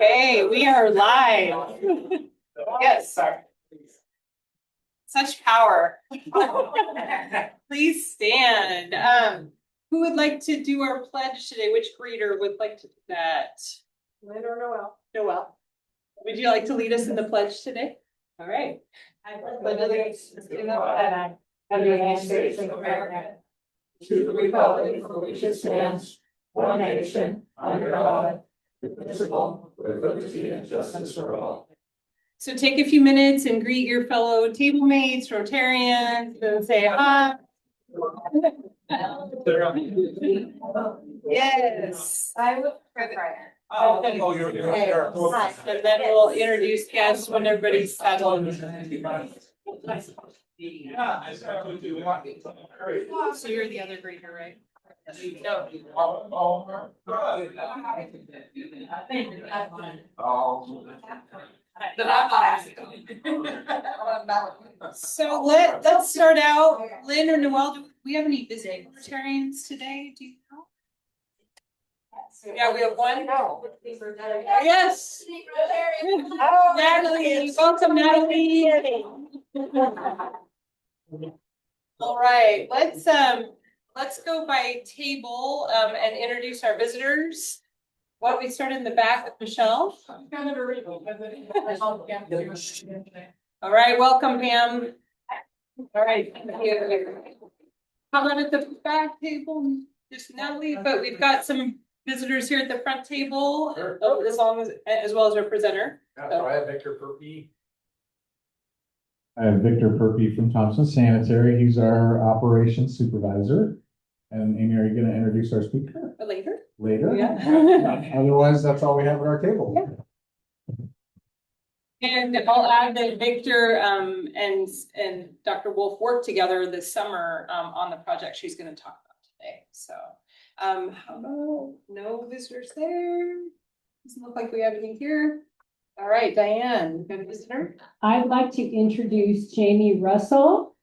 Okay, we are live. Yes. Such power. Please stand. Who would like to do our pledge today? Which greeter would like to do that? Lynn or Noel? Noel. Would you like to lead us in the pledge today? All right. I pledge allegiance to the flag of the United States of America, to the republic for which it stands, one nation, under God, indivisible, with liberty and justice for all. So take a few minutes and greet your fellow table mates, Rotarians, and say hi. Yes. I would. Oh, you're and then we'll introduce guests when everybody's settled. So you're the other greeter, right? So let's start out. Lynn or Noel, do we have any visiting Rotarians today? Do you know? Yeah, we have one. Yes. Natalie, welcome, Natalie. All right, let's go by table and introduce our visitors. Why don't we start in the back with Michelle? All right, welcome, Pam. All right, thank you. How about at the back table? Just Natalie, but we've got some visitors here at the front table, as well as our presenter. So I have Victor Purpey. I have Victor Purpey from Thompson Sanitary. He's our operations supervisor. And Amy, are you going to introduce our speaker? Later. Later? Yeah. Otherwise, that's all we have at our table. Yeah. And I'll add that Victor and Dr. Wolf worked together this summer on the project she's going to talk about today. So how about no visitors there? Doesn't look like we have any here. All right, Diane, got a visitor? I'd like to introduce Jamie Russell,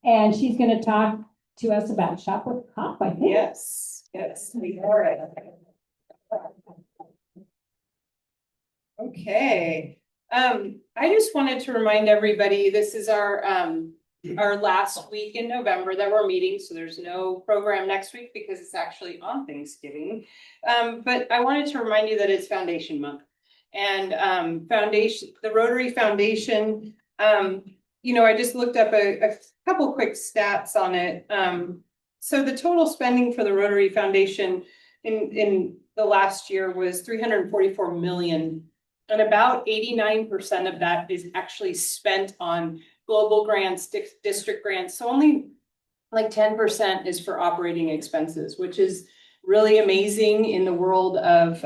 and she's going to talk to us about Shop with a Cop, I think. Yes, all right. Okay. I just wanted to remind everybody, this is our last week in November that we're meeting, so there's no program next week because it's actually on Thanksgiving. But I wanted to remind you that it's Foundation Month. And the Rotary Foundation, I just looked up a couple quick stats on it. So the total spending for the Rotary Foundation in the last year was $344 million. And about 89% of that is actually spent on global grants, district grants. So only like 10% is for operating expenses, which is really amazing in the world of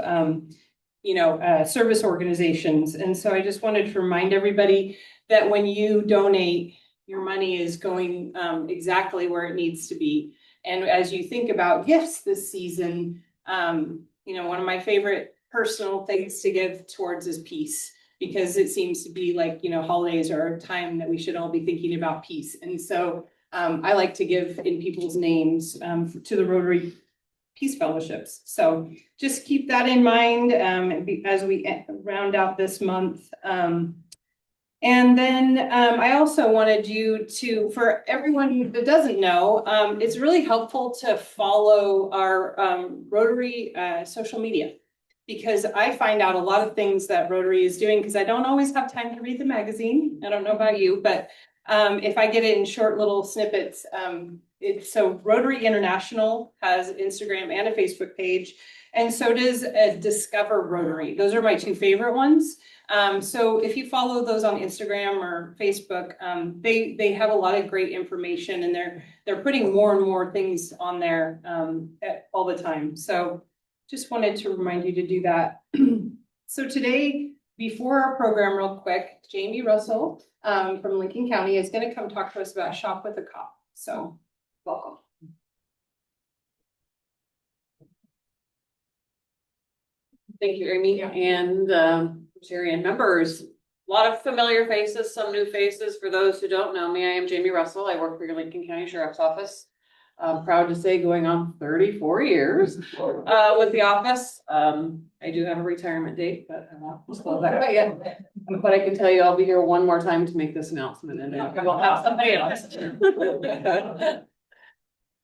service organizations. And so I just wanted to remind everybody that when you donate, your money is going exactly where it needs to be. And as you think about gifts this season, one of my favorite personal things to give towards is peace, because it seems to be like, holidays are a time that we should all be thinking about peace. And so I like to give in people's names to the Rotary Peace Fellowships. So just keep that in mind as we round out this month. And then I also wanted you to, for everyone that doesn't know, it's really helpful to follow our Rotary social media, because I find out a lot of things that Rotary is doing, because I don't always have time to read the magazine. I don't know about you, but if I get it in short little snippets, so Rotary International has Instagram and a Facebook page, and so does Discover Rotary. Those are my two favorite ones. So if you follow those on Instagram or Facebook, they have a lot of great information, and they're putting more and more things on there all the time. So just wanted to remind you to do that. So today, before our program, real quick, Jamie Russell from Lincoln County is going to come talk to us about Shop with a Cop. So welcome. Thank you, Amy, and Rotarian members. A lot of familiar faces, some new faces. For those who don't know me, I am Jamie Russell. I work for your Lincoln County Sheriff's Office. I'm proud to say going on 34 years with the office. I do have a retirement date, but I won't disclose that quite yet. But I can tell you, I'll be here one more time to make this announcement, and then we'll have somebody else.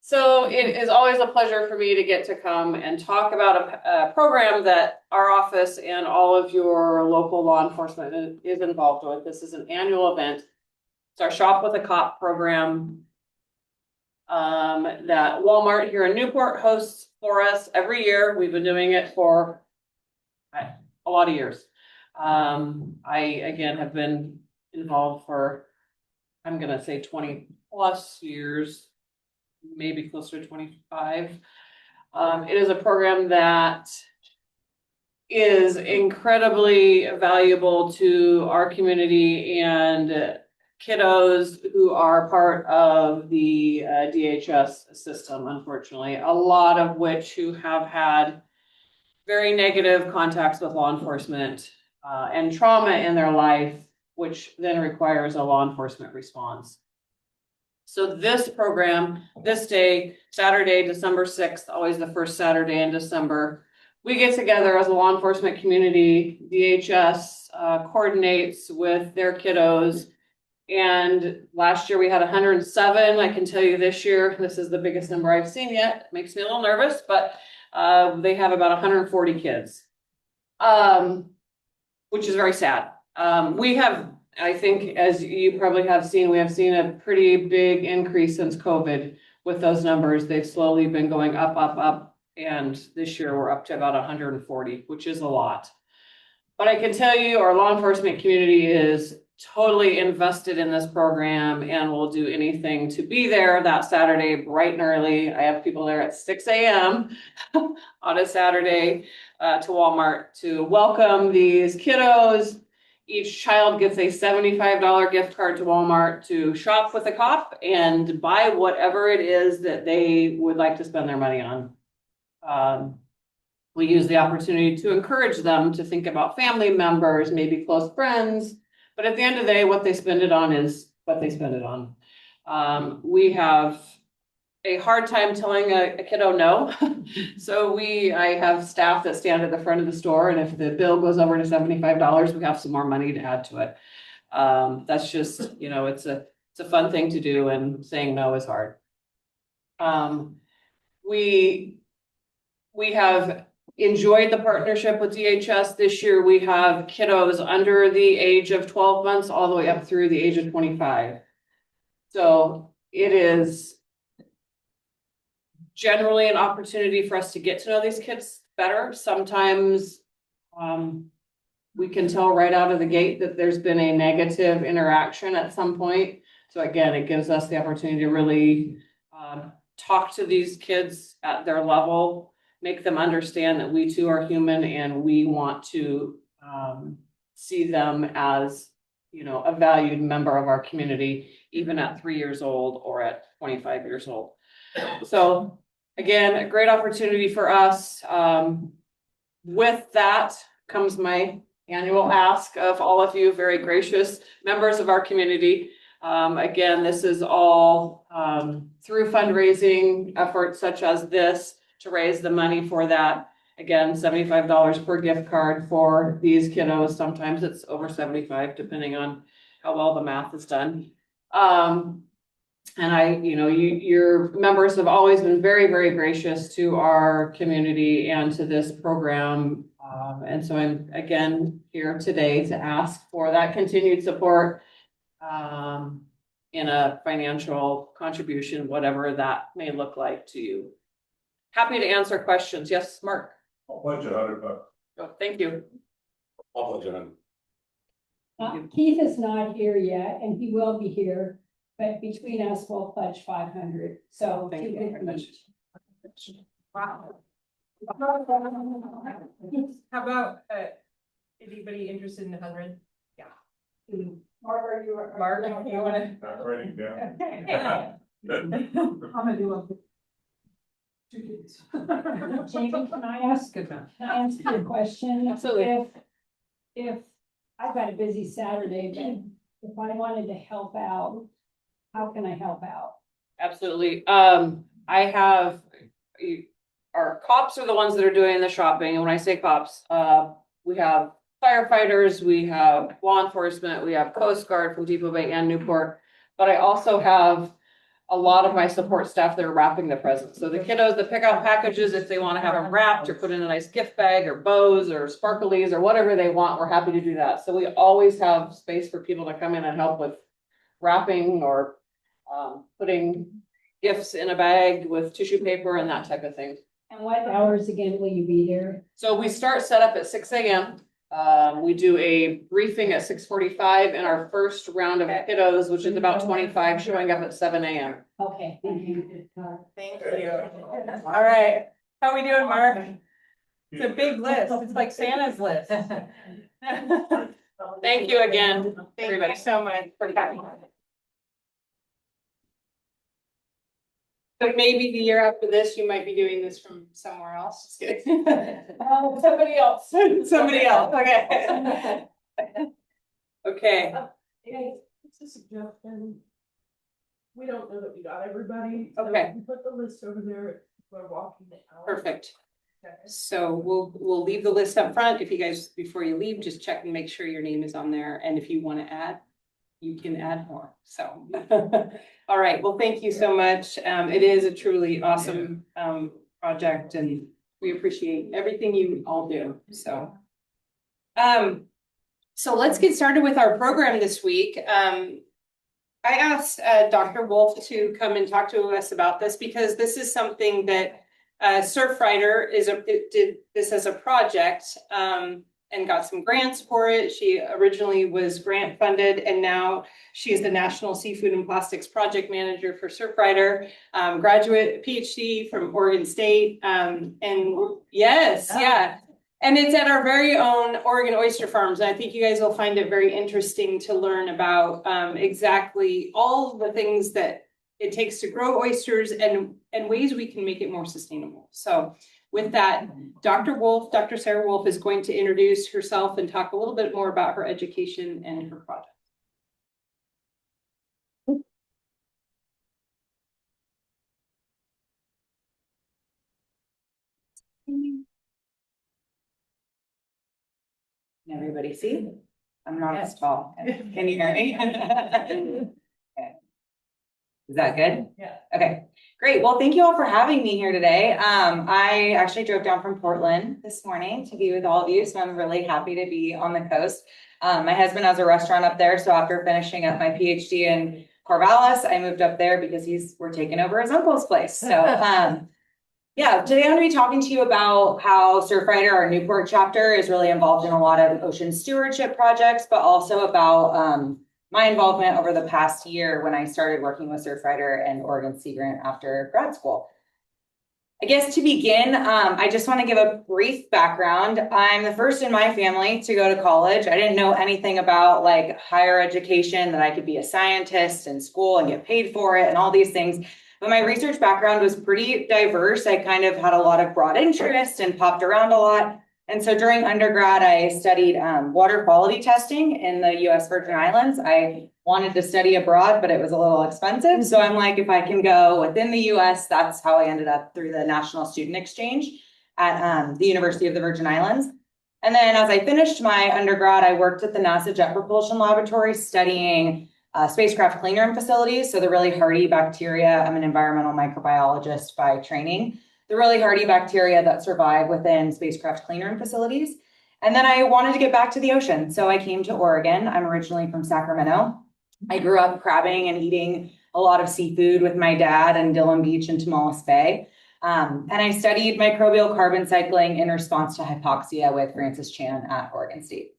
So it is always a pleasure for me to get to come and talk about a program that our office and all of your local law enforcement is involved with. This is an annual event. It's our Shop with a Cop program that Walmart here in Newport hosts for us every year. We've been doing it for a lot of years. I, again, have been involved for, I'm gonna say 20 plus years, maybe closer to 25. It is a program that is incredibly valuable to our community and kiddos who are part of the DHS system, unfortunately, a lot of which who have had very negative contacts with law enforcement and trauma in their life, which then requires a law enforcement response. So this program, this day, Saturday, December 6th, always the first Saturday in December, we get together as a law enforcement community. DHS coordinates with their kiddos. And last year we had 107. I can tell you this year, this is the biggest number I've seen yet. It makes me a little nervous, but they have about 140 kids, which is very sad. We have, I think, as you probably have seen, we have seen a pretty big increase since COVID with those numbers. They've slowly been going up, up, up. And this year we're up to about 140, which is a lot. But I can tell you our law enforcement community is totally invested in this program and will do anything to be there that Saturday bright and early. I have people there at 6 a.m. on a Saturday to Walmart to welcome these kiddos. Each child gets a $75 gift card to Walmart to shop with a cop and buy whatever it is that they would like to spend their money on. We use the opportunity to encourage them to think about family members, maybe close friends, but at the end of the day, what they spend it on is what they spend it on. We have a hard time telling a kiddo no. So I have staff that stand at the front of the store, and if the bill goes over to $75, we have some more money to add to it. That's just, it's a fun thing to do, and saying no is hard. We have enjoyed the partnership with DHS. This year we have kiddos under the age of 12 months all the way up through the age of 25. So it is generally an opportunity for us to get to know these kids better. Sometimes we can tell right out of the gate that there's been a negative interaction at some point. So again, it gives us the opportunity to really talk to these kids at their level, make them understand that we too are human and we want to see them as, a valued member of our community, even at 3 years old or at 25 years old. So again, a great opportunity for us. With that comes my annual ask of all of you very gracious members of our community. Again, this is all through fundraising efforts such as this to raise the money for that. Again, $75 per gift card for these kiddos. Sometimes it's over 75, depending on how well the math is done. And your members have always been very, very gracious to our community and to this program. And so I'm again here today to ask for that continued support in a financial contribution, whatever that may look like to you. Happy to answer questions. Yes, Mark. I'll pledge $100. Oh, thank you. I'll pledge $100. Keith is not here yet, and he will be here, but between us, we'll pledge 500. So Thank you very much. Wow. How about, anybody interested in 100? Yeah. Mark, you wanna? Not writing down. I'm gonna do 2 kids. Jamie, can I ask you a question? Absolutely. If I've got a busy Saturday, but if I wanted to help out, how can I help out? Absolutely. I have, our cops are the ones that are doing the shopping, and when I say cops, we have firefighters, we have law enforcement, we have Coast Guard from Depot Bay and Newport. But I also have a lot of my support staff that are wrapping the presents. So the kiddos that pick out packages, if they want to have them wrapped or put in a nice gift bag or bows or sparklies or whatever they want, we're happy to do that. So we always have space for people to come in and help with wrapping or putting gifts in a bag with tissue paper and that type of thing. And what hours again will you be here? So we start setup at 6 a.m. We do a briefing at 6:45 and our first round of kiddos, which is about 25, showing up at 7 a.m. Okay, thank you. Thank you. All right. How we doing, Mark? It's a big list. It's like Santa's list. Thank you again, Thank everybody. you so much for coming. But maybe the year after this, you might be doing this from somewhere else. Just kidding. Somebody else. Somebody else, okay. Okay, It's a suggestion. We don't know that we got everybody. so Okay. we Put the list over there, we're walking the hour. perfect. Okay. so we'll leave the list up front. If you guys, before you leave, just check and make sure your name is on there. And if you want to add, you can add more. So, all right. Well, thank you so much. It is a truly awesome project and we appreciate everything you all do. So, so let's get started with our program this week. I asked Dr. Wolf to come and talk to us about this because this is something that Surfrider did this as a project and got some grants for it. She originally was grant funded and now she is the National Seafood and Plastics Project Manager for Surfrider, graduate PhD from Oregon State. And yes, yeah. And it's at our very own Oregon Oyster Farms. And I think you guys will find it very interesting to learn about exactly all the things that it takes to grow oysters and ways we can make it more sustainable. So with that, Dr. Sarah Wolf is going to introduce herself and talk a little bit more about her education and her project. Can everybody see? I'm not as tall. Can you hear me? Okay. Is that good? Yeah. Okay, great. Well, thank you all for having me here today. I actually drove down from Portland this morning to be with all of you, so I'm really happy to be on the coast. My husband has a restaurant up there, so after finishing up my PhD in Corvallis, I moved up there because we're taking over his uncle's place. So, yeah, today I'm going to be talking to you about how Surfrider, our Newport chapter, is really involved in a lot of ocean stewardship projects, but also about my involvement over the past year when I started working with Surfrider and Oregon Sea Grant after grad school. I guess to begin, I just want to give a brief background. I'm the first in my family to go to college. I didn't know anything about like higher education, that I could be a scientist in school and get paid for it and all these things. But my research background was pretty diverse. I kind of had a lot of broad interest and popped around a lot. And so during undergrad, I studied water quality testing in the US Virgin Islands. I wanted to study abroad, but it was a little expensive. So I'm like, if I can go within the US, that's how I ended up through the National Student Exchange at the University of the Virgin Islands. And then as I finished my undergrad, I worked at the NASA Jet Propulsion Laboratory studying spacecraft cleanroom facilities. So the really hardy bacteria, I'm an environmental microbiologist by training, the really hardy bacteria that survive within spacecraft cleanroom facilities. And then I wanted to get back to the ocean. So I came to Oregon. I'm originally from Sacramento. I grew up crabbing and eating a lot of seafood with my dad in Dillon Beach and Tamales Bay. And I studied microbial carbon cycling in response to hypoxia with Francis Chan at Oregon State.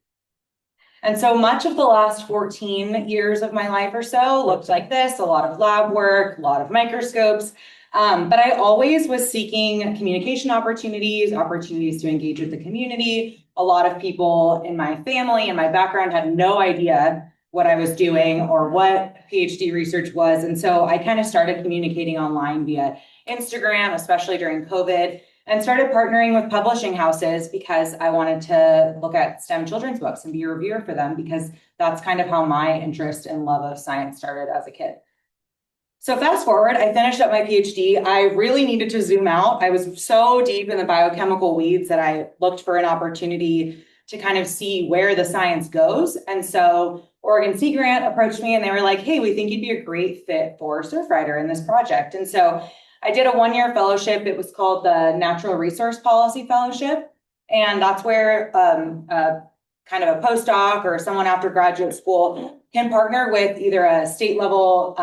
And so much of the last 14 years of my life or so looked like this, a lot of lab work, a lot of microscopes. But I always was seeking communication opportunities to engage with the community. A lot of people in my family and my background had no idea what I was doing or what PhD research was. And so I kind of started communicating online via Instagram, especially during COVID, and started partnering with publishing houses because I wanted to look at STEM children's books and be a reviewer for them, because that's kind of how my interest and love of science started as a kid. So fast forward, I finished up my PhD. I really needed to zoom out. I was so deep in the biochemical weeds that I looked for an opportunity to kind of see where the science goes. And so Oregon Sea Grant approached me and they were like, hey, we think you'd be a great fit for Surfrider in this project. And so I did a 1-year fellowship. It was called the Natural Resource Policy Fellowship. And that's where kind of a postdoc or someone after graduate school can partner with either a state level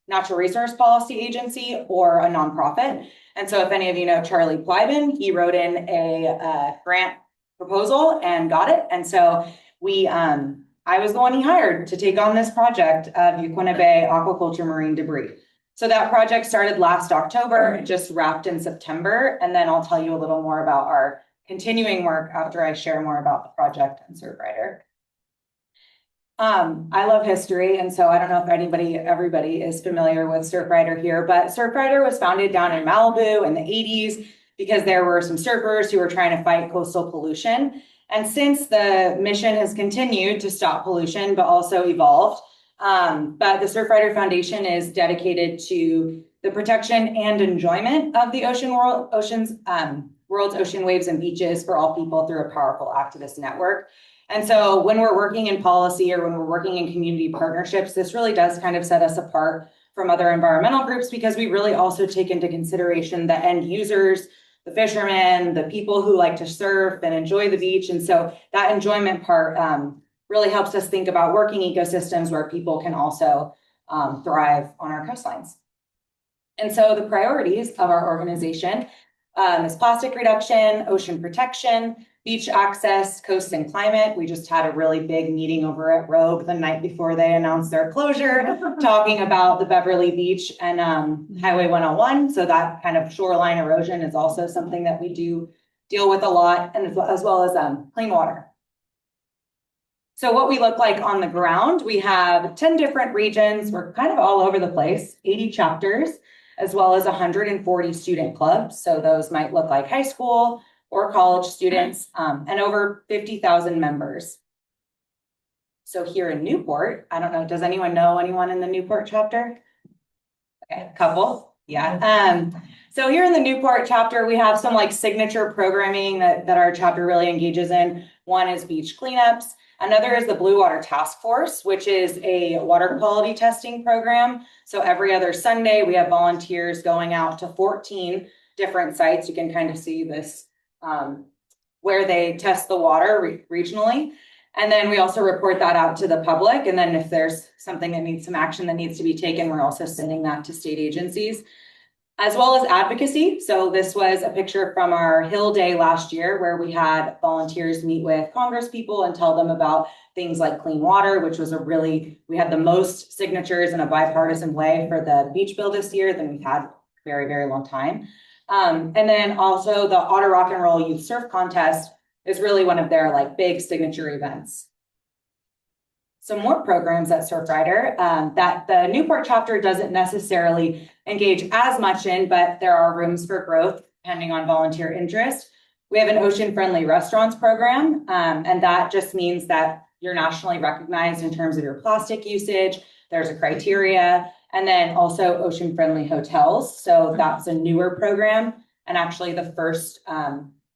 natural resource policy agency or a nonprofit. And so if any of you know Charlie Plyben, he wrote in a grant proposal and got it. And so I was the one he hired to take on this project of Yaquina Bay aquaculture marine debris. So that project started last October, just wrapped in September. And then I'll tell you a little more about our continuing work after I share more about the project and Surfrider. I love history, and so I don't know if everybody is familiar with Surfrider here, but Surfrider was founded down in Malibu in the 80s because there were some surfers who were trying to fight coastal pollution. And since the mission has continued to stop pollution, but also evolved, but the Surfrider Foundation is dedicated to the protection and enjoyment of the world's ocean waves and beaches for all people through a powerful activist network. And so when we're working in policy or when we're working in community partnerships, this really does kind of set us apart from other environmental groups because we really also take into consideration the end users, the fishermen, the people who like to surf and enjoy the beach. And so that enjoyment part really helps us think about working ecosystems where people can also thrive on our coastlines. And so the priorities of our organization is plastic reduction, ocean protection, beach access, coast and climate. We just had a really big meeting over at Rogue the night before they announced their closure, talking about the Beverly Beach and Highway 101. So that kind of shoreline erosion is also something that we do deal with a lot, and as well as clean water. So what we look like on the ground, we have 10 different regions. We're kind of all over the place, 80 chapters, as well as 140 student clubs. So those might look like high school or college students, and over 50,000 members. So here in Newport, I don't know, does anyone know anyone in the Newport chapter? Okay, a couple, yeah. So here in the Newport chapter, we have some like signature programming that our chapter really engages in. One is beach cleanups. Another is the Blue Water Task Force, which is a water quality testing program. So every other Sunday, we have volunteers going out to 14 different sites. You can kind of see this where they test the water regionally. And then we also report that out to the public. And then if there's something that needs some action that needs to be taken, we're also sending that to state agencies, as well as advocacy. So this was a picture from our Hill Day last year, where we had volunteers meet with Congress people and tell them about things like clean water, which was we had the most signatures in a bipartisan way for the beach bill this year than we've had very, very long time. And then also the Otter Rock and Roll Youth Surf Contest is really one of their like big signature events. Some more programs at Surfrider that the Newport chapter doesn't necessarily engage as much in, but there are rooms for growth depending on volunteer interest. We have an ocean-friendly restaurants program, and that just means that you're nationally recognized in terms of your plastic usage. There's a criteria. And then also ocean-friendly hotels. So that's a newer program. And actually the first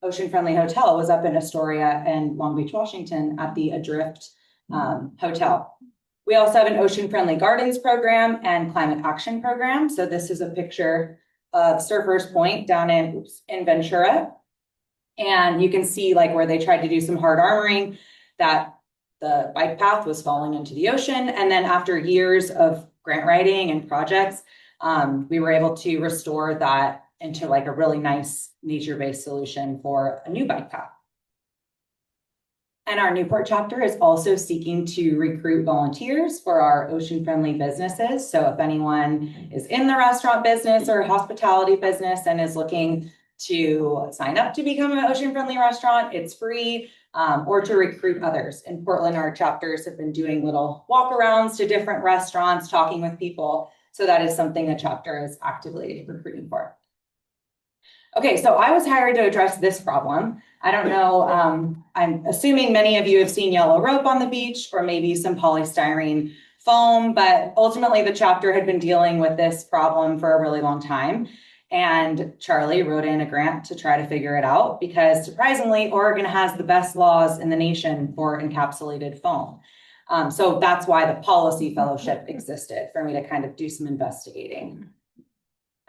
ocean-friendly hotel was up in Astoria and Long Beach, Washington at the Adrift Hotel. We also have an ocean-friendly gardens program and climate action program. So this is a picture of Surfers Point down in Ventura. And you can see like where they tried to do some hard armoring, that the bike path was falling into the ocean. And then after years of grant writing and projects, we were able to restore that into like a really nice nature-based solution for a new bike path. And our Newport chapter is also seeking to recruit volunteers for our ocean-friendly businesses. So if anyone is in the restaurant business or hospitality business and is looking to sign up to become an ocean-friendly restaurant, it's free. Or to recruit others. In Portland, our chapters have been doing little walkarounds to different restaurants, talking with people. So that is something the chapter is actively recruiting for. Okay, so I was hired to address this problem. I don't know, I'm assuming many of you have seen yellow rope on the beach or maybe some polystyrene foam, but ultimately the chapter had been dealing with this problem for a really long time. And Charlie wrote in a grant to try to figure it out because surprisingly, Oregon has the best laws in the nation for encapsulated foam. So that's why the policy fellowship existed, for me to kind of do some investigating.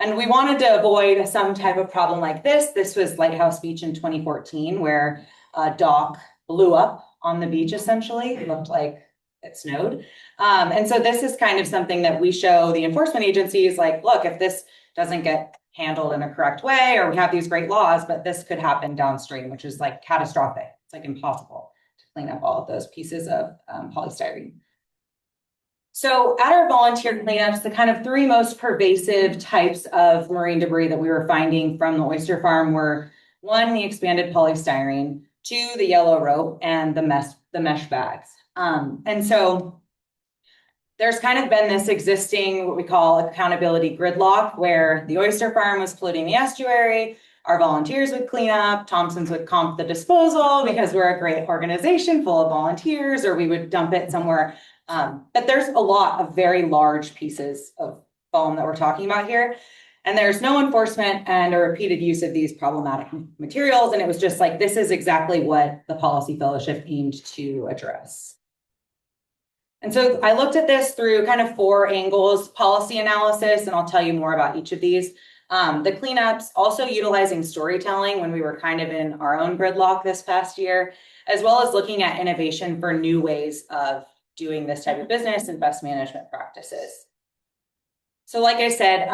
And we wanted to avoid some type of problem like this. This was Lighthouse Beach in 2014, where a dock blew up on the beach, essentially. It looked like it snowed. And so this is kind of something that we show the enforcement agencies, like, look, if this doesn't get handled in a correct way, or we have these great laws, but this could happen downstream, which is like catastrophic. It's like impossible to clean up all of those pieces of polystyrene. So at our volunteer cleanups, the kind of three most pervasive types of marine debris that we were finding from the oyster farm were, one, the expanded polystyrene, two, the yellow rope, and the mesh bags. And so there's kind of been this existing, what we call accountability gridlock, where the oyster farm was polluting the estuary, our volunteers would clean up, Thompson's would comp the disposal because we're a great organization full of volunteers, or we would dump it somewhere. But there's a lot of very large pieces of foam that we're talking about here. And there's no enforcement and a repeated use of these problematic materials. And it was just like, this is exactly what the policy fellowship aimed to address. And so I looked at this through kind of 4 angles: policy analysis, and I'll tell you more about each of these. The cleanups, also utilizing storytelling when we were kind of in our own gridlock this past year, as well as looking at innovation for new ways of doing this type of business and best management practices. So like I said,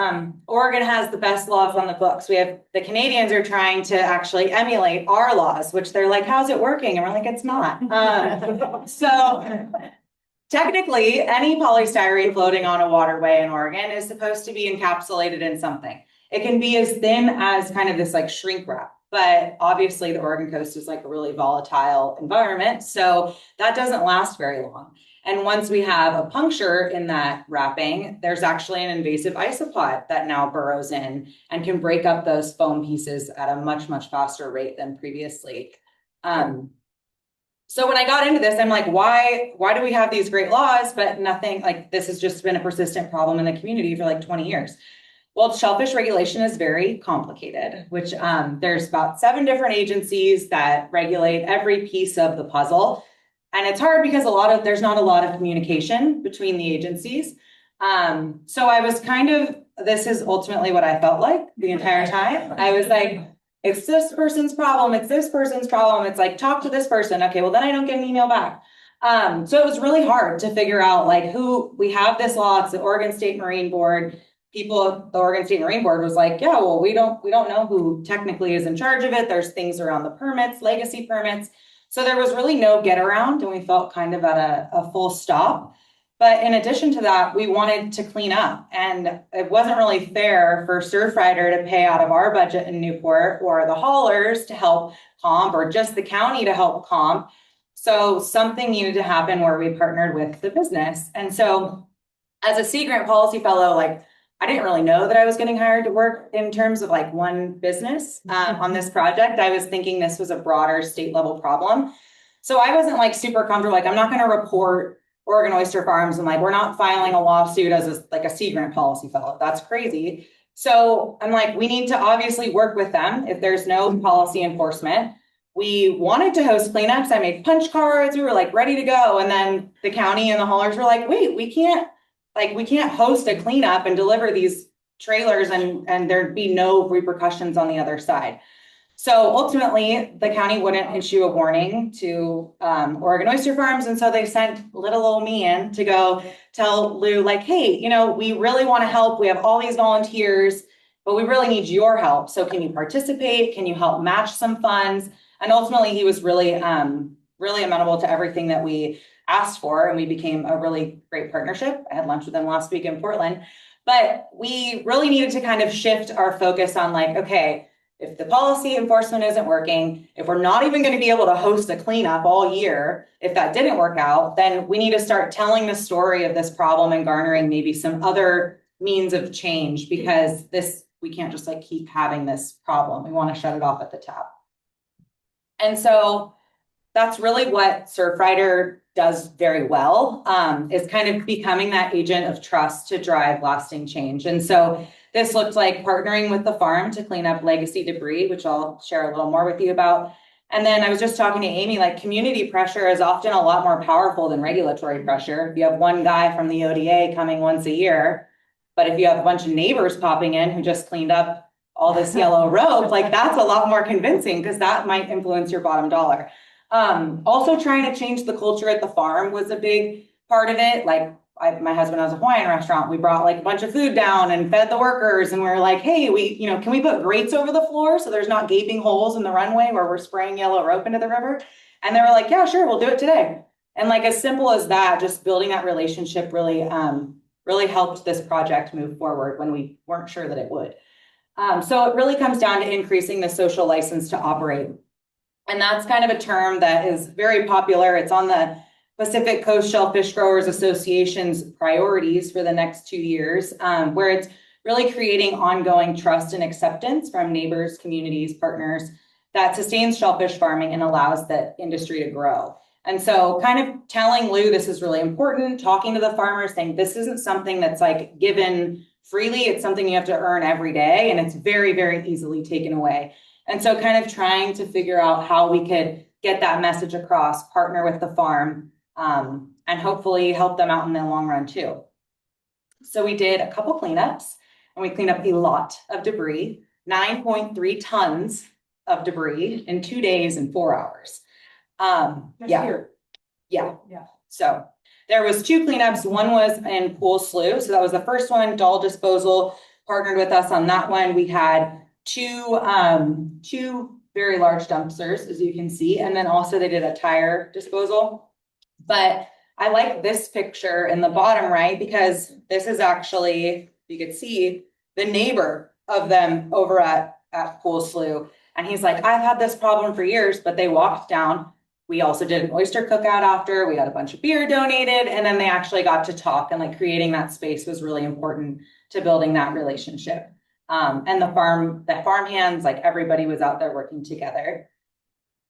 Oregon has the best laws on the books. The Canadians are trying to actually emulate our laws, which they're like, how's it working? And we're like, it's not. So technically, any polystyrene floating on a waterway in Oregon is supposed to be encapsulated in something. It can be as thin as kind of this like shrink wrap, but obviously the Oregon coast is like a really volatile environment, so that doesn't last very long. And once we have a puncture in that wrapping, there's actually an invasive isopod that now burrows in and can break up those foam pieces at a much, much faster rate than previously. So when I got into this, I'm like, why do we have these great laws, but nothing? Like, this has just been a persistent problem in the community for like 20 years. Well, shellfish regulation is very complicated, which there's about 7 different agencies that regulate every piece of the puzzle. And it's hard because there's not a lot of communication between the agencies. So I was this is ultimately what I felt like the entire time. I was like, it's this person's problem. It's this person's problem. It's like, talk to this person. Okay, well, then I don't get an email back. So it was really hard to figure out like we have this law. It's the Oregon State Marine Board. The Oregon State Marine Board was like, yeah, well, we don't know who technically is in charge of it. There's things around the permits, legacy permits. So there was really no get around, and we felt kind of at a full stop. But in addition to that, we wanted to clean up, and it wasn't really fair for Surfrider to pay out of our budget in Newport, or the haulers to help comp, or just the county to help comp. So something needed to happen where we partnered with the business. And so as a Sea Grant Policy Fellow, like, I didn't really know that I was getting hired to work in terms of like one business on this project. I was thinking this was a broader state level problem. So I wasn't like super comfortable. Like, I'm not going to report Oregon oyster farms and like, we're not filing a lawsuit as a Sea Grant Policy Fellow. That's crazy. So I'm like, we need to obviously work with them if there's no policy enforcement. We wanted to host cleanups. I made punch cards. We were like ready to go. And then the county and the haulers were like, wait, we can't host a cleanup and deliver these trailers and there'd be no repercussions on the other side. So ultimately, the county wouldn't issue a warning to Oregon oyster farms. And so they sent little old me in to go tell Lou, like, hey, we really want to help. We have all these volunteers, but we really need your help. So can you participate? Can you help match some funds? And ultimately, he was really amenable to everything that we asked for, and we became a really great partnership. I had lunch with him last week in Portland, but we really needed to kind of shift our focus on like, okay, if the policy enforcement isn't working, if we're not even going to be able to host a cleanup all year, if that didn't work out, then we need to start telling the story of this problem and garnering maybe some other means of change, because we can't just like keep having this problem. We want to shut it off at the tap. And so that's really what Surfrider does very well, is kind of becoming that agent of trust to drive lasting change. And so this looked like partnering with the farm to clean up legacy debris, which I'll share a little more with you about. And then I was just talking to Amy, like community pressure is often a lot more powerful than regulatory pressure. If you have one guy from the ODA coming once a year, but if you have a bunch of neighbors popping in who just cleaned up all this yellow rope, like that's a lot more convincing because that might influence your bottom dollar. Also trying to change the culture at the farm was a big part of it. Like my husband has a Hawaiian restaurant. We brought like a bunch of food down and fed the workers. And we were like, hey, can we put grates over the floor so there's not gaping holes in the runway where we're spraying yellow rope into the river? And they were like, yeah, sure, we'll do it today. And like as simple as that, just building that relationship really, really helped this project move forward when we weren't sure that it would. So it really comes down to increasing the social license to operate. And that's kind of a term that is very popular. It's on the Pacific Coast Shellfish Growers Association's priorities for the next 2 years, where it's really creating ongoing trust and acceptance from neighbors, communities, partners that sustains shellfish farming and allows the industry to grow. And so kind of telling Lou this is really important, talking to the farmers, saying this isn't something that's like given freely, it's something you have to earn every day, and it's very, very easily taken away. And so kind of trying to figure out how we could get that message across, partner with the farm, and hopefully help them out in the long run too. So we did a couple cleanups and we cleaned up a lot of debris, 9.3 tons of debris in 2 days and 4 hours. Yeah. So there was 2 cleanups. One was in Pool Slough. So that was the first one. Doll Disposal partnered with us on that one. We had two very large dumpsters, as you can see. And then also they did a tire disposal. But I like this picture in the bottom right, because this is actually, you could see the neighbor of them over at Pool Slough. And he's like, I've had this problem for years, but they walked down. We also did an oyster cookout after. We got a bunch of beer donated, and then they actually got to talk, and like creating that space was really important to building that relationship. And the farm hands, like everybody was out there working together.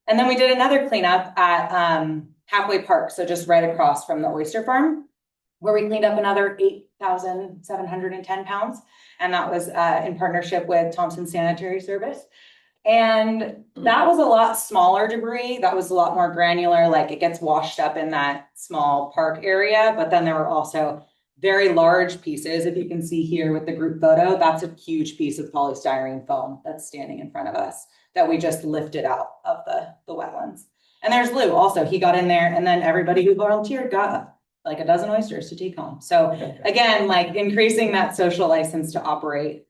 And then we did another cleanup at Halfway Park, so just right across from the oyster farm, where we cleaned up another 8,710 pounds. And that was in partnership with Thompson Sanitary Service. And that was a lot smaller debris. That was a lot more granular, like it gets washed up in that small park area. But then there were also very large pieces. If you can see here with the group photo, that's a huge piece of polystyrene foam that's standing in front of us that we just lifted out of the wetlands. And there's Lou also, he got in there, and then everybody who volunteered got like a dozen oysters to take home. So again, like increasing that social license to operate.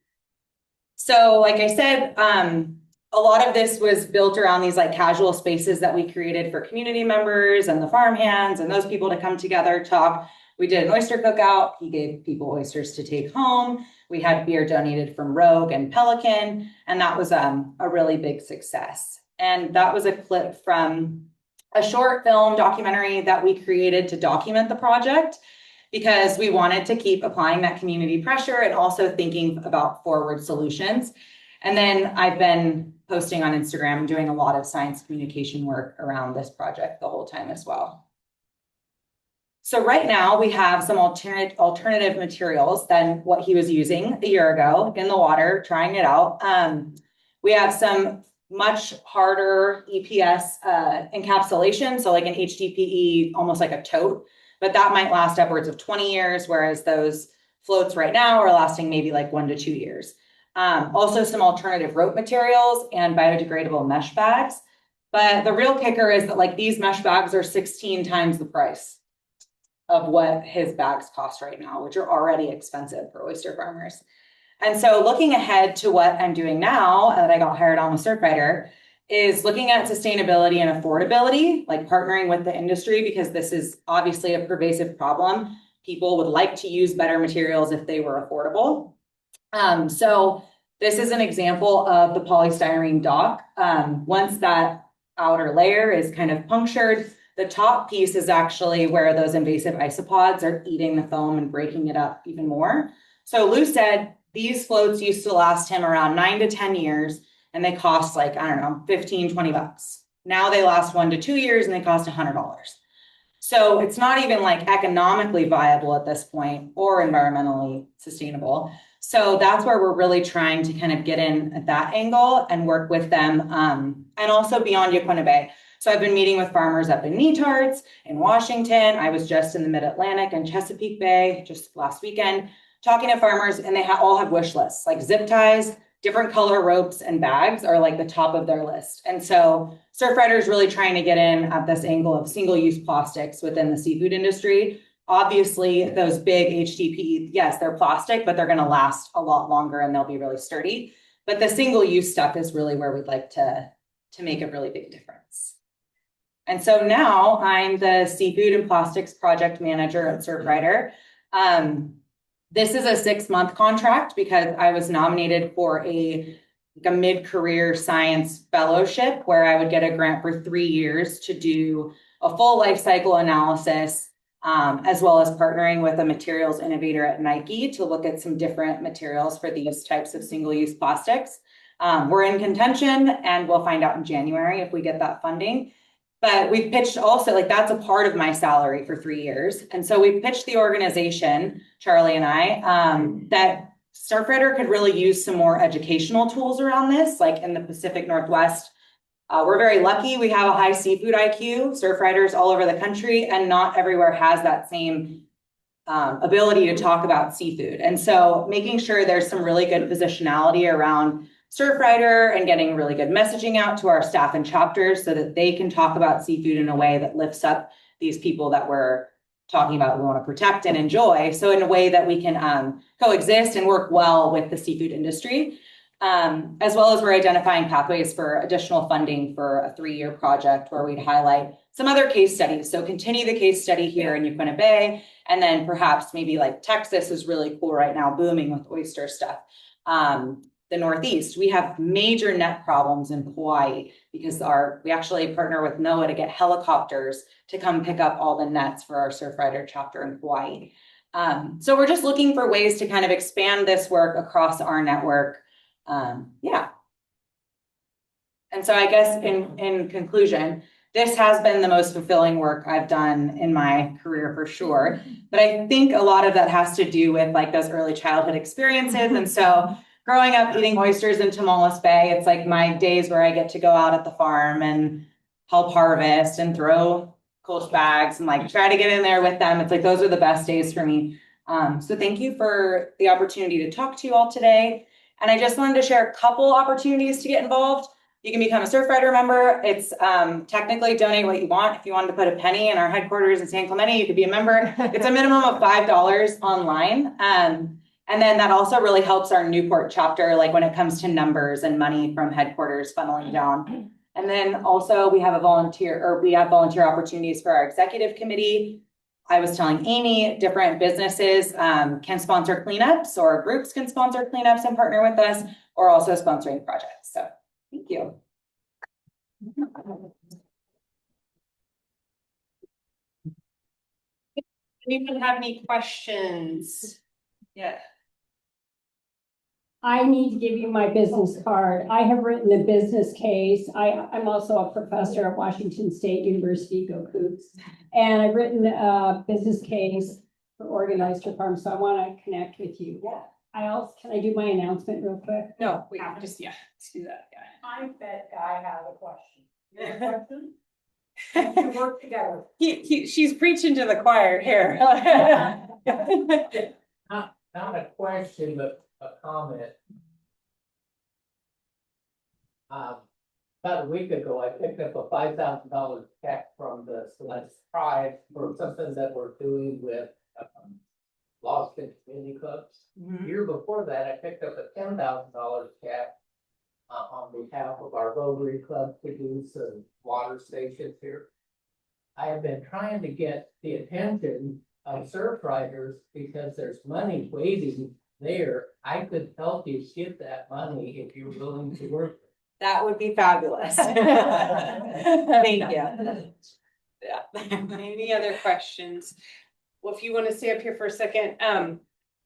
So like I said, a lot of this was built around these like casual spaces that we created for community members and the farm hands and those people to come together, talk. We did an oyster cookout. He gave people oysters to take home. We had beer donated from Rogue and Pelican, and that was a really big success. And that was a clip from a short film documentary that we created to document the project, because we wanted to keep applying that community pressure and also thinking about forward solutions. And then I've been posting on Instagram and doing a lot of science communication work around this project the whole time as well. So right now we have some alternative materials than what he was using a year ago in the water, trying it out. We have some much harder EPS encapsulation, so like an HDPE, almost like a tote, but that might last upwards of 20 years, whereas those floats right now are lasting maybe like 1 to 2 years. Also some alternative rope materials and biodegradable mesh bags. But the real kicker is that like these mesh bags are 16 times the price of what his bags cost right now, which are already expensive for oyster farmers. And so looking ahead to what I'm doing now that I got hired on with Surfrider is looking at sustainability and affordability, like partnering with the industry, because this is obviously a pervasive problem. People would like to use better materials if they were affordable. So this is an example of the polystyrene dock. Once that outer layer is kind of punctured, the top piece is actually where those invasive isopods are eating the foam and breaking it up even more. So Lou said these floats used to last him around 9 to 10 years, and they cost like, I don't know, 15, 20 bucks. Now they last 1 to 2 years and they cost $100. So it's not even like economically viable at this point or environmentally sustainable. So that's where we're really trying to kind of get in at that angle and work with them, and also beyond Yaquina Bay. So I've been meeting with farmers up in Netarts, in Washington. I was just in the Mid-Atlantic and Chesapeake Bay just last weekend, talking to farmers, and they all have wish lists, like zip ties, different color ropes, and bags are like the top of their list. And so Surfrider is really trying to get in at this angle of single-use plastics within the seafood industry. Obviously, those big HDPE, yes, they're plastic, but they're going to last a lot longer and they'll be really sturdy. But the single-use stuff is really where we'd like to make a really big difference. And so now I'm the seafood and plastics project manager at Surfrider. This is a 6-month contract because I was nominated for a mid-career science fellowship where I would get a grant for 3 years to do a full life cycle analysis, as well as partnering with a materials innovator at Nike to look at some different materials for these types of single-use plastics. We're in contention and we'll find out in January if we get that funding. But we've pitched also, like that's a part of my salary for 3 years. And so we've pitched the organization, Charlie and I, that Surfrider could really use some more educational tools around this, like in the Pacific Northwest. We're very lucky. We have a high seafood IQ, Surfriders all over the country, and not everywhere has that same ability to talk about seafood. And so making sure there's some really good positionality around Surfrider and getting really good messaging out to our staff and chapters so that they can talk about seafood in a way that lifts up these people that we're talking about, we want to protect and enjoy. So in a way that we can coexist and work well with the seafood industry, as well as we're identifying pathways for additional funding for a 3-year project where we'd highlight some other case studies. So continue the case study here in Yaquina Bay, and then perhaps maybe like Texas is really cool right now, booming with oyster stuff. The Northeast, we have major net problems in Hawaii because we actually partner with NOAA to get helicopters to come pick up all the nets for our Surfrider chapter in Hawaii. So we're just looking for ways to kind of expand this work across our network. Yeah. And so I guess in conclusion, this has been the most fulfilling work I've done in my career for sure. But I think a lot of that has to do with like those early childhood experiences. And so growing up eating oysters in Tamaulipas Bay, it's like my days where I get to go out at the farm and help harvest and throw Kolsch bags and like try to get in there with them. It's like those are the best days for me. So thank you for the opportunity to talk to you all today. And I just wanted to share a couple opportunities to get involved. You can become a Surfrider member. It's technically donate what you want. If you wanted to put a penny in our headquarters in San Clemente, you could be a member. It's a minimum of $5 online. And then that also really helps our Newport chapter, like when it comes to numbers and money from headquarters funneling down. And then also we have volunteer opportunities for our executive committee. I was telling Amy, different businesses can sponsor cleanups, or groups can sponsor cleanups and partner with us, or also sponsoring projects. So thank you. Anyone have any questions? Yeah. I need to give you my business card. I have written a business case. I'm also a professor at Washington State University, go Cougs. And I've written a business case for Organized to Farm, so I want to connect with you. Yeah. Can I do my announcement real quick? No, wait, let's do that. Yeah. I bet I have a question. You have a question? We work together. She's preaching to the choir here. Not a question, but a comment. About a week ago, I picked up a $5,000 check from the Celeste Tribe for something that we're doing with Lost in Community Clubs. Year before that, I picked up a $10,000 check on behalf of our Rotary Club to do some water stations here. I have been trying to get the attention of Surfriders because there's money waiting there. I could help you get that money if you're willing to work. That would be fabulous. Thank you. Yeah. Any other questions? Well, if you want to stay up here for a second,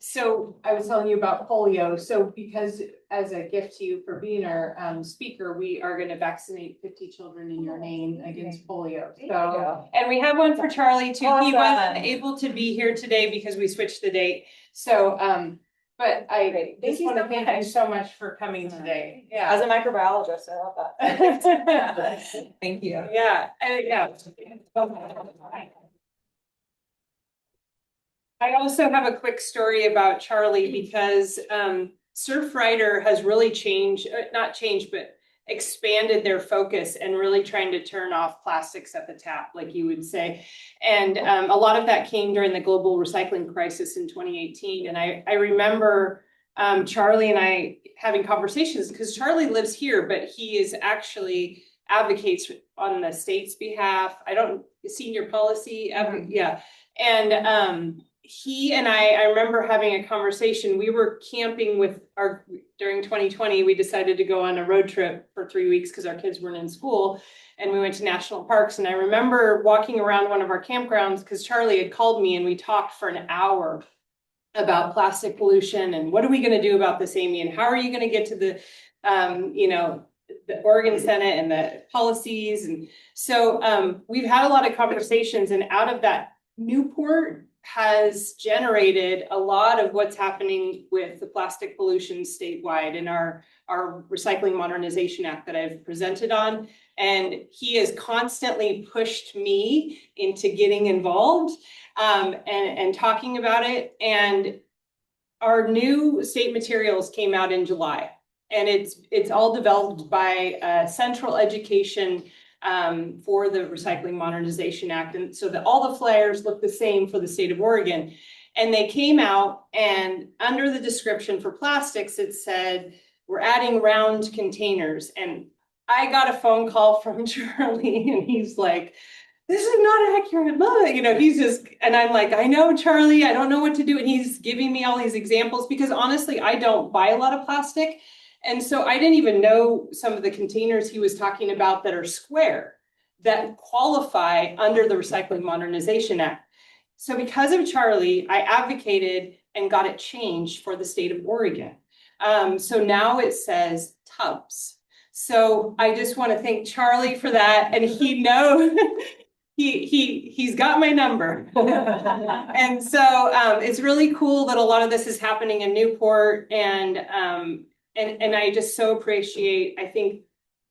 So I was telling you about polio. So because as a gift to you for being our speaker, we are going to vaccinate 50 children in your name against polio. So, and we have one for Charlie too. He Awesome. wasn't able to be here today because we switched the date. So, but I Great. just want to thank you so much for coming today. Yeah. As a microbiologist, I love that. Thank you. Yeah, I also have a quick story about Charlie because Surfrider has really changed, not changed, but expanded their focus and really trying to turn off plastics at the tap, like you would say. And a lot of that came during the global recycling crisis in 2018. And I remember Charlie and I having conversations because Charlie lives here, but he is actually advocates on the state's behalf. Senior policy, yeah. And he and I remember having a conversation. We were camping during 2020, we decided to go on a road trip for 3 weeks because our kids weren't in school. And we went to national parks. And I remember walking around one of our campgrounds because Charlie had called me and we talked for an hour about plastic pollution and what are we going to do about this, Amy? And how are you going to get to the, the Oregon Senate and the policies? And so we've had a lot of conversations, and out of that, Newport has generated a lot of what's happening with the plastic pollution statewide in our Recycling Modernization Act that I've presented on. And he has constantly pushed me into getting involved and talking about it. And our new state materials came out in July, and it's all developed by Central Education for the Recycling Modernization Act. And so that all the flyers look the same for the state of Oregon. And they came out, and under the description for plastics, it said, we're adding round containers. And I got a phone call from Charlie, and he's like, this is not accurate. He's just, and I'm like, I know, Charlie, I don't know what to do. And he's giving me all these examples because honestly, I don't buy a lot of plastic. And so I didn't even know some of the containers he was talking about that are square that qualify under the Recycling Modernization Act. So because of Charlie, I advocated and got it changed for the state of Oregon. So now it says tubs. So I just want to thank Charlie for that. And he knows he's got my number. And so it's really cool that a lot of this is happening in Newport, and I just so appreciate, I think,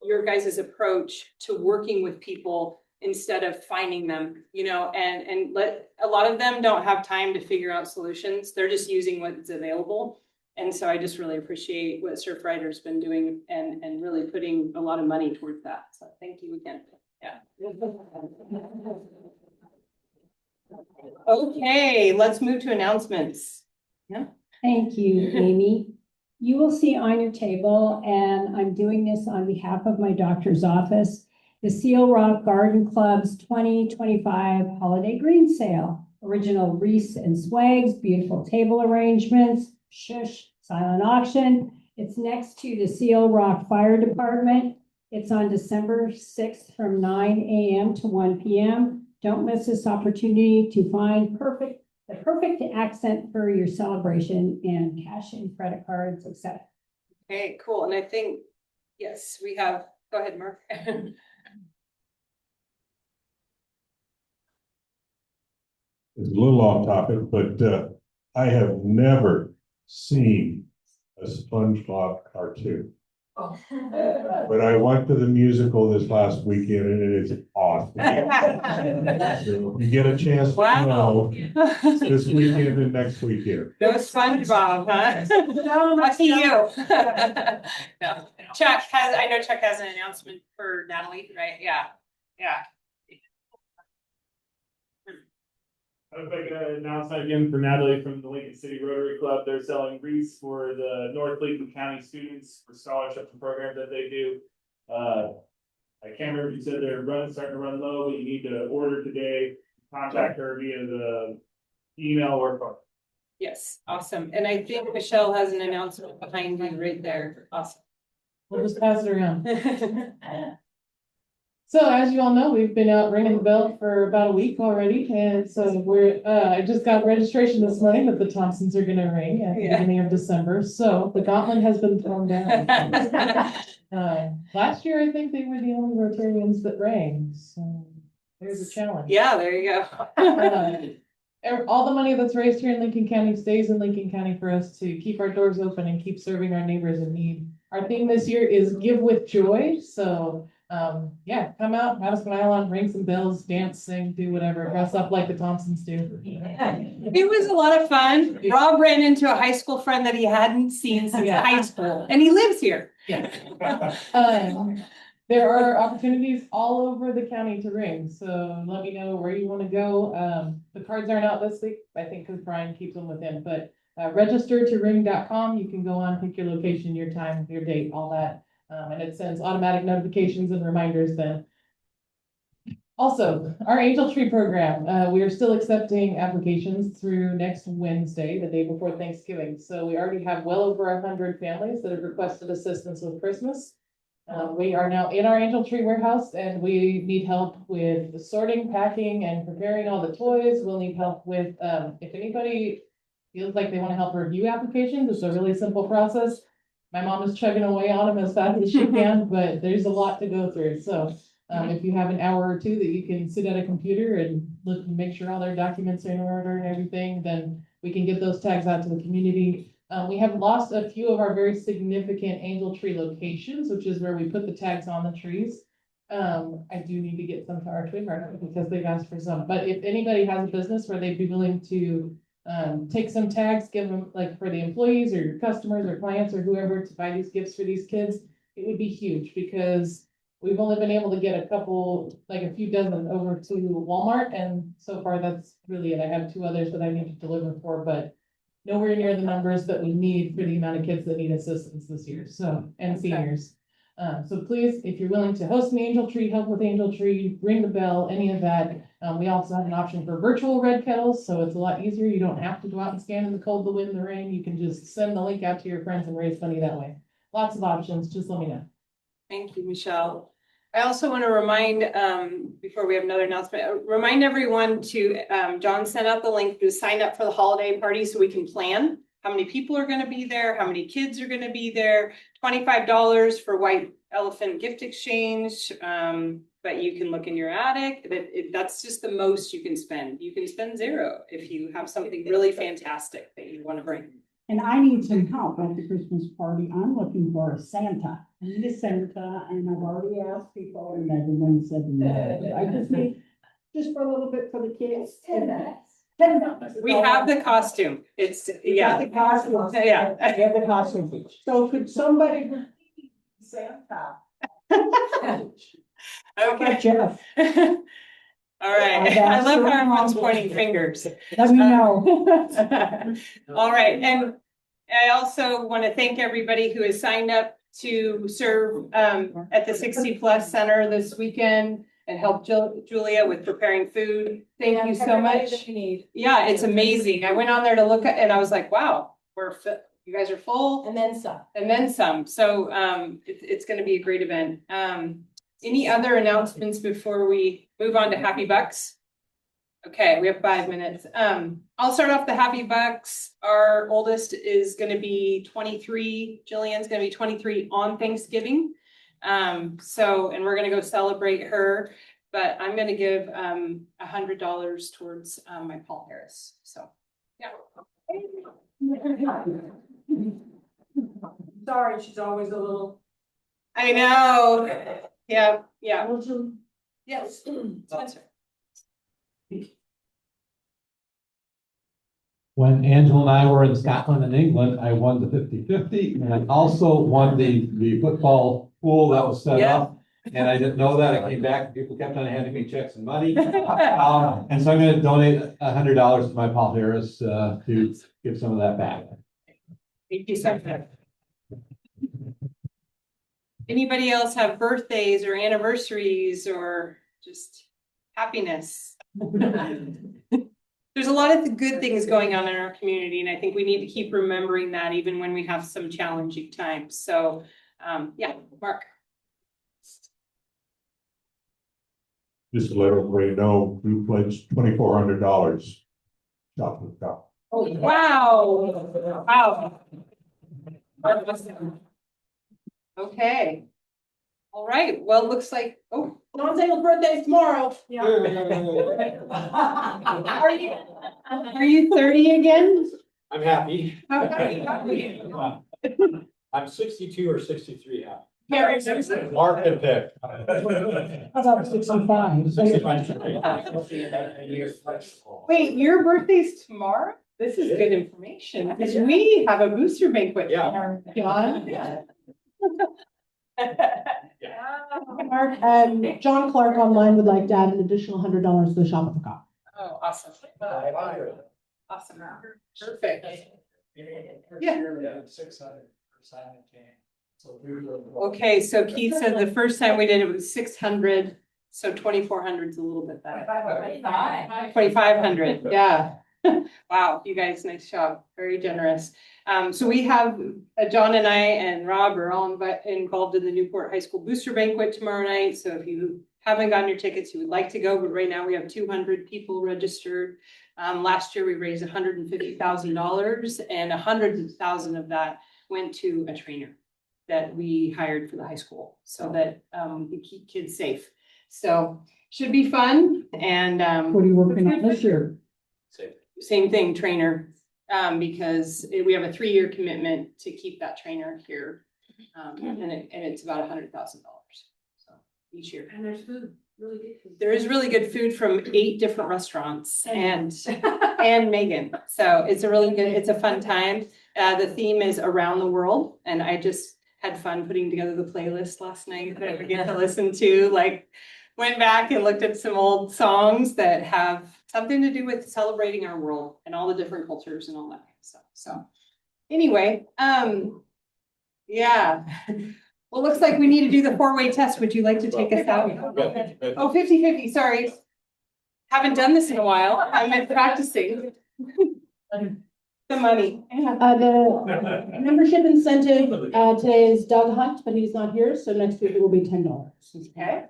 your guys' approach to working with people instead of finding them, and a lot of them don't have time to figure out solutions. They're just using what's available. And so I just really appreciate what Surfrider's been doing and really putting a lot of money towards that. So thank you again. Yeah. Okay, let's move to announcements. Yeah. Thank you, Amy. You will see on your table, and I'm doing this on behalf of my doctor's office, the Seal Rock Garden Club's 2025 Holiday Green Sale. Original wreaths and swags, beautiful table arrangements, silent auction. It's next to the Seal Rock Fire Department. It's on December 6th from 9 a.m. to 1 p.m. Don't miss this opportunity to find the perfect accent for your celebration, and cash and credit cards, etc. Okay, cool. And I think, yes, we have, go ahead, Mark. It's a little off topic, but I have never seen a SpongeBob cartoon. But I went to the musical this last weekend and it is awesome. So you get a chance to know this weekend and next weekend. No SpongeBob, huh? No, lucky you. No. I know Chuck has an announcement for Natalie, right? Yeah. I'd like to announce that again for Natalie from the Lincoln City Rotary Club. They're selling wreaths for the North Lincoln County students for scholarships and programs that they do. I can't remember if you said they're starting to run low, but you need to order today. Contact her via the email or phone. Yes, awesome. And I think Michelle has an announcement behind you right there. Awesome. We'll just pass it around. So as you all know, we've been out ringing the bell for about a week already, and so I just got registration this morning that the Thompsons are gonna ring at the Yeah. beginning of December, so the gauntlet has been thrown down. Last year, I think they were the only Rotarians that rang, so there's a challenge. Yeah, there you go. All the money that's raised here in Lincoln County stays in Lincoln County for us to keep our doors open and keep serving our neighbors in need. Our theme this year is Give with Joy, so yeah, come out, have a smile on, ring some bells, dance, sing, do whatever, dress up like the Thompsons do. It was a lot of fun. Rob ran into a high school friend that he hadn't seen since Yeah. high school, and he lives here. Yeah. There are opportunities all over the county to ring, so let me know where you want to go. The cards aren't out this week, I think, because Brian keeps them with him, but register to ring.com. You can go on, pick your location, your time, your date, all that. And it sends automatic notifications and reminders then. Also, our Angel Tree program, we are still accepting applications through next Wednesday, the day before Thanksgiving. So we already have well over 100 families that have requested assistance with Christmas. We are now in our Angel Tree warehouse and we need help with the sorting, packing, and preparing all the toys. We'll need help with, if anybody feels like they want to help review applications, it's a really simple process. My mom is chugging away on them as fast as she can, but there's a lot to go through. So if you have an hour or two that you can sit at a computer and look and make sure all their documents are in order and everything, then we can get those tags out to the community. We have lost a few of our very significant Angel Tree locations, which is where we put the tags on the trees. I do need to get some to our tree market because they've asked for some, but if anybody has a business where they'd be willing to take some tags, give them like for the employees or your customers or clients or whoever to buy these gifts for these kids, it would be huge because we've only been able to get a few dozen over to Walmart, and so far that's really it. I have 2 others that I need to deliver for, but nowhere near the numbers that we need for the amount of kids that need assistance this year, so, and seniors. So please, if you're willing to host an Angel Tree, help with Angel Tree, ring the bell, any of that. We also have an option for virtual red kettles, so it's a lot easier. You don't have to go out and stand in the cold, the wind, the rain. You can just send the link out to your friends and raise money that way. Lots of options, just let me know. Thank you, Michelle. I also want to remind, before we have another announcement, remind everyone to, John sent out the link to sign up for the holiday party so we can plan how many people are going to be there, how many kids are going to be there, $25 for White Elephant gift exchange. But you can look in your attic, that's just the most you can spend. You can spend $0 if you have something really fantastic that you want to bring. And I need some help at the Christmas party. I'm looking for a Santa. I need a Santa, and I've already asked people, and everyone said no. I just need, just for a little bit for the kids. $10. We have the costume. It's, yeah. The costume. Yeah. We have the costume. So could somebody Santa? Okay. Jeff. All right. I love how everyone's pointing fingers. Let me know. All right. And I also want to thank everybody who has signed up to serve at the 60+ Center this weekend and help Julia with preparing food. Thank you so much. Yeah, it's amazing. I went on there to look at and I was like, wow, you guys are full. And then some. And then some. So it's going to be a great event. Any other announcements before we move on to Happy Bucks? Okay, we have 5 minutes. I'll start off the Happy Bucks. Our oldest is going to be 23. Jillian's going to be 23 on Thanksgiving. And we're going to go celebrate her. But I'm going to give $100 towards my Paul Harris. So, yeah. Sorry, she's always a little. I know. Yeah, yeah. Yes. Spencer. When Angela and I were in Scotland and England, I won the 50-50, and I also won the football pool that was set up. And I didn't know that. I came back, people kept on handing me checks and money. And so I'm gonna donate $100 to my Paul Harris to give some of that back. Thank you so much. Anybody else have birthdays or anniversaries or just happiness? There's a lot of good things going on in our community, and I think we need to keep remembering that even when we have some challenging times. So, yeah, Mark. just to let everybody know, we pledged $2,400. Shop with shop. Oh, wow. Wow. Okay. All right, well, it looks like, oh, Don's birthday is tomorrow. are you 30 again? I'm happy. How are you? I'm 62 or 63 happy. Very Mark and pick. How about 65? 65. Wait, your birthday's tomorrow? This is good information, because we have a booster banquet. Yeah. John? Mark, John Clark online would like to add an additional $100 to the shop at the cop. Oh, awesome. Awesome. Perfect. Yeah. Okay, so Keith said the first time we did it was 600, so 2,400 is a little bit better. 2,500, yeah. Wow, you guys, nice job. Very generous. So we have, John and I and Rob are all involved in the Newport High School Booster Banquet tomorrow night. So if you haven't gotten your tickets, you would like to go, but right now we have 200 people registered. Last year we raised $150,000 and $100,000 of that went to a trainer that we hired for the high school so that we keep kids safe. So should be fun. And What are you working on this year? same thing, trainer, because we have a 3-year commitment to keep that trainer here. And it's about $100,000. So each year. And there's food, really good food. There is really good food from 8 different restaurants and Megan. So it's a really good, it's a fun time. The theme is around the world. And I just had fun putting together the playlist last night that I would get to listen to, like went back and looked at some old songs that have something to do with celebrating our world and all the different cultures and all that kind of stuff. So anyway, yeah. Well, looks like we need to do the 4-way test. Would you like to take us out? Oh, 50-50, sorry. Haven't done this in a while. I've been practicing. The money. The membership incentive, today is Doug Hunt, but he's not here, so next week it will be $10. Okay.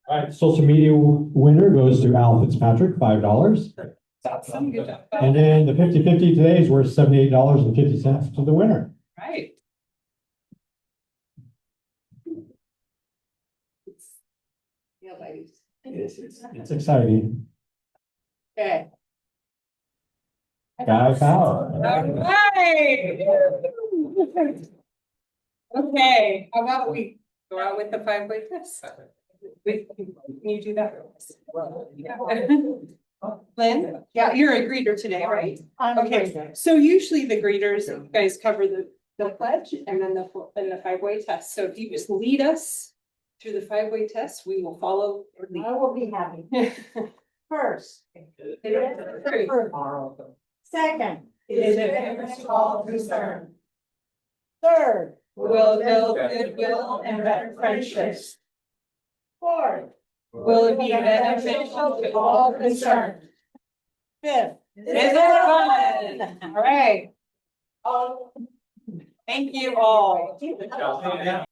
All right, social media winner goes to Al Fitzpatrick, $5. Awesome, good job. And then the 50-50 today is worth $78.50 to the winner. Right. Yeah, ladies. It's exciting. Okay. Guy Power. All right. Okay, how about we go out with the 5-way test? Can you do that? Lynn? Yeah, you're a greeter today, right? Okay, so usually the greeters, you guys cover the pledge and then the 5-way test. So if you just lead us through the 5-way test, we will follow. I will be happy. First. Second. Is it interest all concern? Third. Will build goodwill and better friendships. Fourth. Will it be beneficial to all concerned? Fifth. Is it fun? All right. Thank you all.